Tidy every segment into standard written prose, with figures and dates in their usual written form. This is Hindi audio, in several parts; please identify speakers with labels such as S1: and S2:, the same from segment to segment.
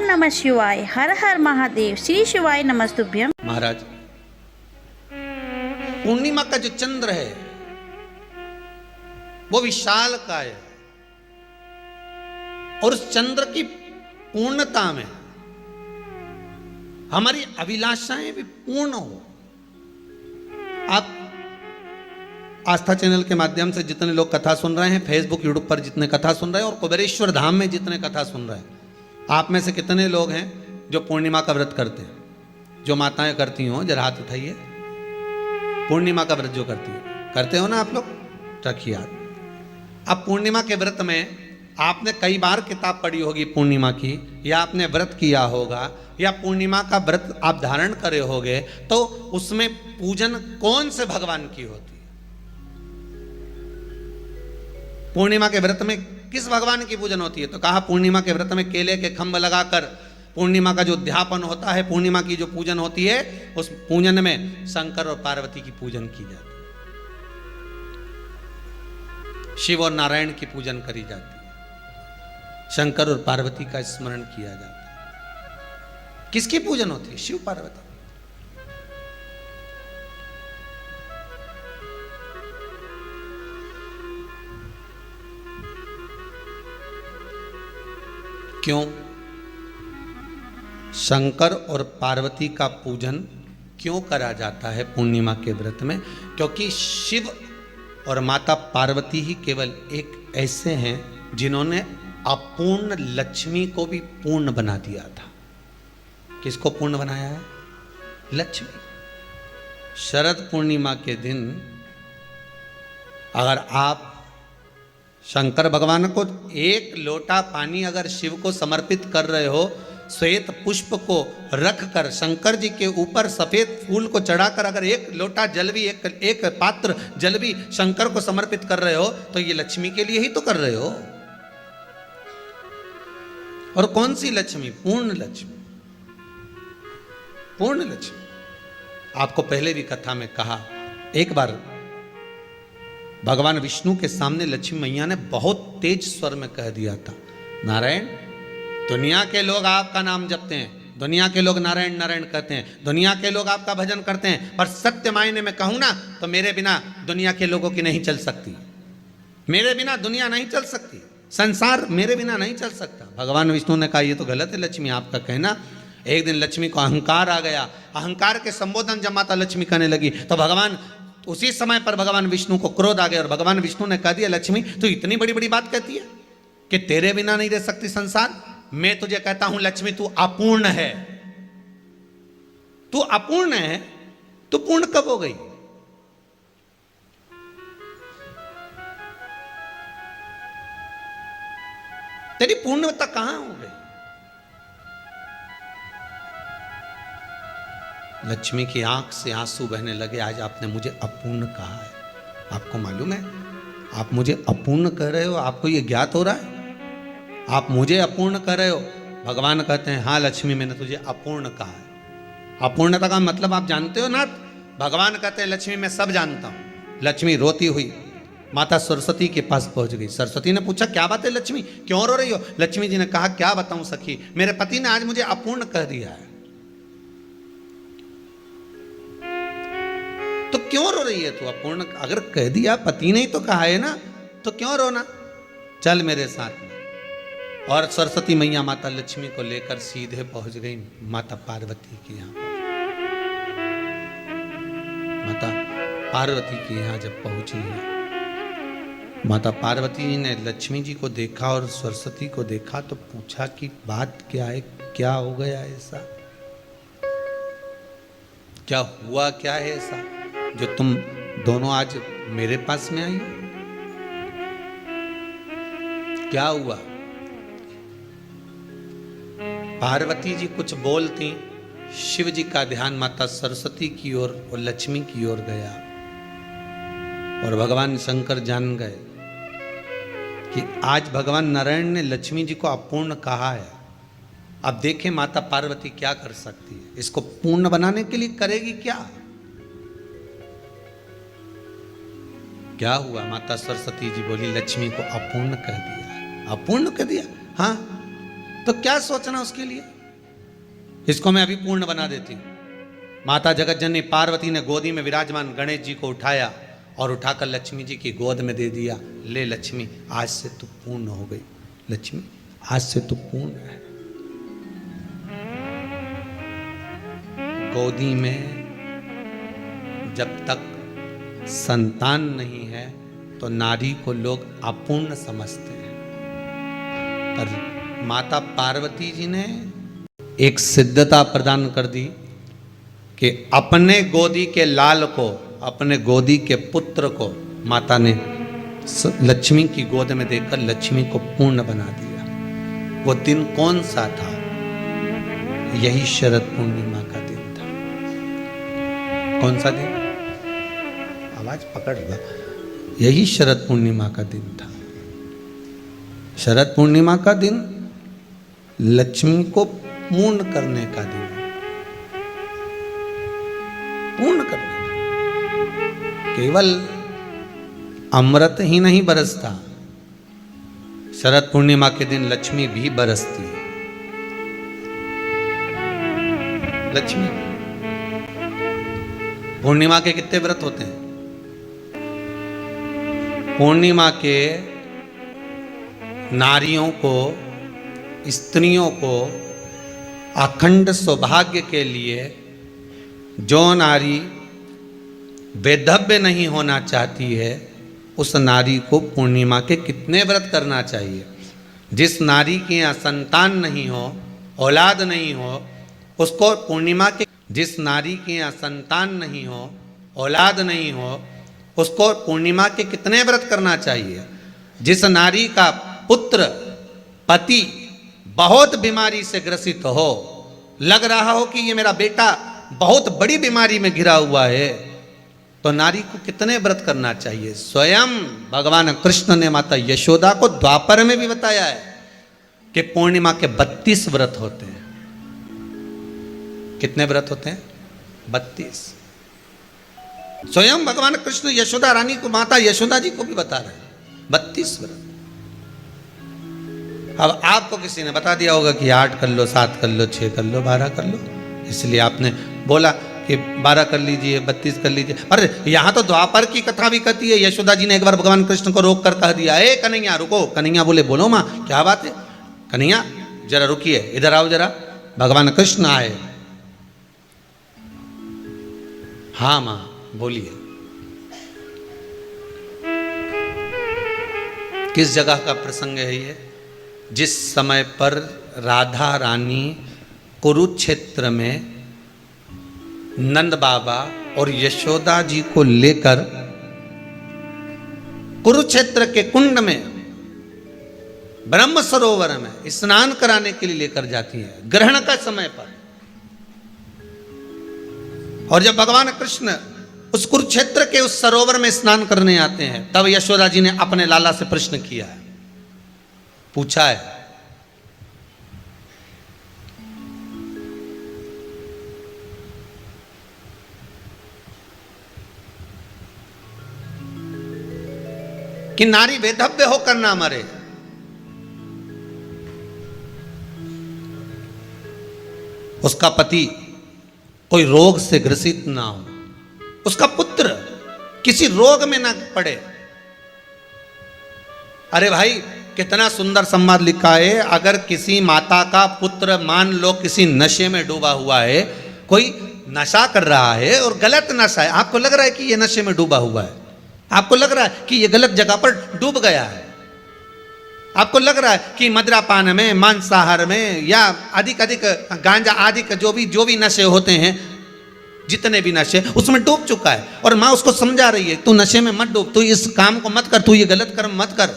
S1: नमः शिवाय। हर हर महादेव। श्री शिवाय नमस्तुभ्यम।
S2: महाराज, पूर्णिमा का जो चंद्र है वो विशाल का है और उस चंद्र की पूर्णता में हमारी अभिलाषाएं भी पूर्ण हो। आप आस्था चैनल के माध्यम से जितने लोग कथा सुन रहे हैं, फेसबुक यूट्यूब पर जितने कथा सुन रहे हैं और कुबेरेश्वर धाम में जितने कथा सुन रहे हैं, आप में से कितने लोग हैं जो पूर्णिमा का व्रत करते हैं? जो माताएं करती हो जरा हाथ उठाइए। पूर्णिमा का व्रत जो करती है, करते हो ना आप लोग? रखिए याद। अब पूर्णिमा के व्रत में आपने कई बार किताब पढ़ी होगी पूर्णिमा की, या आपने व्रत किया होगा, या पूर्णिमा का व्रत आप धारण करे होगे, तो उसमें पूजन कौन से भगवान की होती है? पूर्णिमा के व्रत में किस भगवान की पूजन होती है? तो कहा पूर्णिमा के व्रत में केले के खंभ लगाकर पूर्णिमा का जो अध्यापन होता है, पूर्णिमा की जो पूजन होती है, उस पूजन में शंकर और पार्वती की पूजन की जाती है, शिव और नारायण की पूजन करी जाती है, शंकर और पार्वती का स्मरण किया जाता है। किसकी पूजन होती है? शिव पार्वती। क्यों शंकर और पार्वती का पूजन क्यों करा जाता है पूर्णिमा के व्रत में? क्योंकि शिव और माता पार्वती ही केवल एक ऐसे हैं जिन्होंने अपूर्ण लक्ष्मी को भी पूर्ण बना दिया था। किसको पूर्ण बनाया है? लक्ष्मी। शरद पूर्णिमा के दिन अगर आप शंकर भगवान को एक लोटा पानी अगर शिव को समर्पित कर रहे हो, श्वेत पुष्प को रख कर शंकर जी के ऊपर सफेद फूल को चढ़ाकर अगर एक लोटा जल भी, एक पात्र जल भी शंकर को समर्पित कर रहे हो, तो ये लक्ष्मी के लिए ही तो कर रहे हो। और कौन सी लक्ष्मी? पूर्ण लक्ष्मी। पूर्ण लक्ष्मी। आपको पहले भी कथा में कहा, एक बार भगवान विष्णु के सामने लक्ष्मी मैया ने बहुत तेज स्वर में कह दिया था, नारायण, दुनिया के लोग आपका नाम जपते हैं, दुनिया के लोग नारायण नारायण कहते हैं, दुनिया के लोग आपका भजन करते हैं, पर सत्य मायने में कहूं ना तो मेरे बिना दुनिया के लोगों की नहीं चल सकती। मेरे बिना दुनिया नहीं चल सकती, संसार मेरे बिना नहीं चल सकता। भगवान विष्णु ने कहा ये तो गलत है लक्ष्मी आपका कहना। एक दिन लक्ष्मी को अहंकार आ गया। अहंकार के संबोधन जब माता लक्ष्मी करने लगी तो भगवान उसी समय पर भगवान विष्णु को क्रोध आ गया और भगवान विष्णु ने कह दिया, लक्ष्मी तू इतनी बड़ी बड़ी बात कहती है कि तेरे बिना नहीं रह सकती संसार। मैं तुझे कहता हूं लक्ष्मी, तू अपूर्ण है। तू अपूर्ण है, तू पूर्ण कब हो गई? तेरी पूर्णता कहां हो गई? लक्ष्मी की आंख से आंसू बहने लगे। आज आपने मुझे अपूर्ण कहा है। आपको मालूम है आप मुझे अपूर्ण कह रहे हो? आपको ये ज्ञात हो रहा है आप मुझे अपूर्ण कह रहे हो? भगवान कहते हैं हाँ लक्ष्मी, मैंने तुझे अपूर्ण कहा है। अपूर्णता का मतलब आप जानते हो ना? भगवान कहते हैं लक्ष्मी मैं सब जानता हूं। लक्ष्मी रोती हुई माता सरस्वती के पास पहुंच गई। सरस्वती ने पूछा क्या बात है लक्ष्मी, क्यों रो रही हो? लक्ष्मी जी ने कहा क्या बताऊं सखी, मेरे पति ने आज मुझे अपूर्ण कह दिया है। तो क्यों रो रही है तू? अपूर्ण अगर कह दिया, पति ने ही तो कहा है ना, तो क्यों रोना? चल मेरे साथ में। और सरस्वती मैया माता लक्ष्मी को लेकर सीधे पहुंच गई माता पार्वती के यहां। माता पार्वती के यहां जब पहुंची है, माता पार्वती ने लक्ष्मी जी को देखा और सरस्वती को देखा तो पूछा कि बात क्या है, क्या हो गया ऐसा, क्या हुआ, क्या है ऐसा जो तुम दोनों आज मेरे पास में आई? क्या हुआ? पार्वती जी कुछ बोलती, शिव जी का ध्यान माता सरस्वती की ओर और लक्ष्मी की ओर गया और भगवान शंकर जान गए कि आज भगवान नारायण ने लक्ष्मी जी को अपूर्ण कहा है। अब देखें माता पार्वती क्या कर सकती है, इसको पूर्ण बनाने के लिए करेगी क्या? क्या हुआ? माता सरस्वती जी बोली लक्ष्मी को अपूर्ण कह दिया। अपूर्ण कह दिया? हाँ, तो क्या सोचना उसके लिए? इसको मैं अभी पूर्ण बना देती हूं। माता जगत जननी पार्वती ने गोदी में विराजमान गणेश जी को उठाया और उठाकर लक्ष्मी जी की गोद में दे दिया। ले लक्ष्मी, आज से तू पूर्ण हो गई। लक्ष्मी, आज से तू पूर्ण है। गोदी में जब तक संतान नहीं है तो नारी को लोग अपूर्ण समझते हैं, पर माता पार्वती जी ने एक सिद्धता प्रदान कर दी कि अपने गोदी के लाल को, अपने गोदी के पुत्र को माता ने लक्ष्मी की गोद में देकर लक्ष्मी को पूर्ण बना दिया। वो दिन कौन सा था? यही शरद पूर्णिमा का दिन था। कौन सा दिन? आवाज पकड़ लो। यही शरद पूर्णिमा का दिन था। शरद पूर्णिमा का दिन लक्ष्मी को पूर्ण करने का दिन, पूर्ण करने का। केवल अमृत ही नहीं बरसता, शरद पूर्णिमा के दिन लक्ष्मी भी बरसती है। लक्ष्मी पूर्णिमा के कितने व्रत होते हैं? पूर्णिमा के नारियों को, स्त्रियों को अखंड सौभाग्य के लिए, जो नारी वैधव्य नहीं होना चाहती है उस नारी को पूर्णिमा के कितने व्रत करना चाहिए। जिस नारी के यहाँ संतान नहीं हो, औलाद नहीं हो, उसको पूर्णिमा के, जिस नारी के यहाँ संतान नहीं हो, औलाद नहीं हो, उसको पूर्णिमा के कितने व्रत करना चाहिए। जिस नारी का पुत्र, पति बहुत बीमारी से ग्रसित हो, लग रहा हो कि ये मेरा बेटा बहुत बड़ी बीमारी में घिरा हुआ है, तो नारी को कितने व्रत करना चाहिए। स्वयं भगवान कृष्ण ने माता यशोदा को द्वापर में भी बताया है कि पूर्णिमा के 32 व्रत होते हैं। कितने व्रत होते हैं? 32। स्वयं भगवान कृष्ण यशोदा रानी को, माता यशोदा जी को भी बता रहे हैं 32 व्रत। अब आपको किसी ने बता दिया होगा कि 8 कर लो, 7 कर लो, 6 कर लो, 12 कर लो, इसलिए आपने बोला कि 12 कर लीजिए, 32 कर लीजिए। अरे यहां तो द्वापर की कथा भी कहती है। यशोदा जी ने एक बार भगवान कृष्ण को रोक कर कह दिया, ए कन्हैया रुको। कन्हैया बोले, बोलो माँ क्या बात है? कन्हैया जरा रुकिए, इधर आओ जरा। भगवान कृष्ण आए। हाँ माँ बोलिए। किस जगह का प्रसंग है ये? जिस समय पर राधा रानी कुरुक्षेत्र में नंद बाबा और यशोदा जी को लेकर कुरुक्षेत्र के कुंड में, ब्रह्म सरोवर में स्नान कराने के लिए लेकर जाती हैं, ग्रहण का समय पर। और जब भगवान कृष्ण उस कुरुक्षेत्र के उस सरोवर में स्नान करने आते हैं, तब यशोदा जी ने अपने लाला से प्रश्न किया है, पूछा है कि नारी वेधव्य होकर ना मरे। उसका पति कोई रोग से ग्रसित ना हो, उसका पुत्र किसी रोग में ना पड़े। अरे भाई कितना सुंदर संवाद लिखा है। अगर किसी माता का पुत्र मान लो किसी नशे में डूबा हुआ है, कोई नशा कर रहा है और गलत नशा है, आपको लग रहा है कि ये नशे में डूबा हुआ है, आपको लग रहा है कि ये गलत जगह पर डूब गया है, आपको लग रहा है कि मदिरापान में, मांसाहार में या अधिक गांजा आदि का जो भी नशे होते हैं, जितने भी नशे, उसमें डूब चुका है। और माँ उसको समझा रही है, तू नशे में मत डूब, तू इस काम को मत कर, तू ये गलत कर्म मत कर।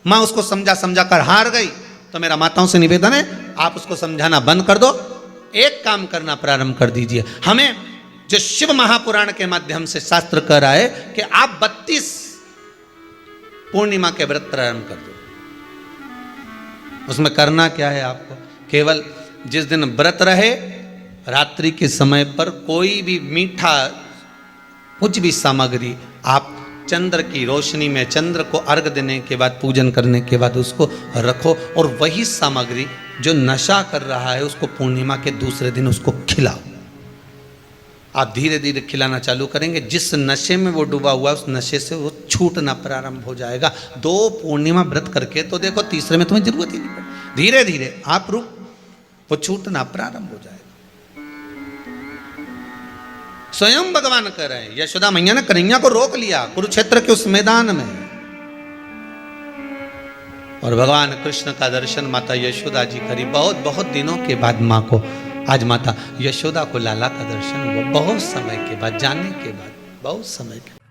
S2: माँ उसको समझा कर हार गई। तो मेरा माताओं से निवेदन है, आप उसको समझाना बंद कर दो, एक काम करना प्रारंभ कर दीजिए। हमें जो शिव महापुराण के माध्यम से शास्त्र कह रहा है कि आप 32 पूर्णिमा के व्रत प्रारंभ कर दो। उसमें करना क्या है आपको? केवल जिस दिन व्रत रहे, रात्रि के समय पर कोई भी मीठा, कुछ भी सामग्री आप चंद्र की रोशनी में चंद्र को अर्घ देने के बाद पूजन करने के बाद उसको रखो और वही सामग्री जो नशा कर रहा है उसको पूर्णिमा के दूसरे दिन उसको खिलाओ। आप धीरे धीरे खिलाना चालू करेंगे, जिस नशे में वो डूबा हुआ है उस नशे से वो छूटना प्रारंभ हो जाएगा। 2 पूर्णिमा व्रत करके तो देखो, तीसरे में तुम्हें जरूरत ही नहीं पड़ेगी। धीरे धीरे आप रुक, वो छूटना प्रारंभ हो जाएगा। स्वयं भगवान कह रहे हैं, यशोदा मैया ने कन्हैया को रोक लिया कुरुक्षेत्र के उस मैदान में, और भगवान कृष्ण का दर्शन माता यशोदा जी करी। बहुत बहुत दिनों के बाद माँ को, आज माता यशोदा को लाला का दर्शन हुआ, बहुत समय के बाद, जाने के बाद, बहुत समय के बाद।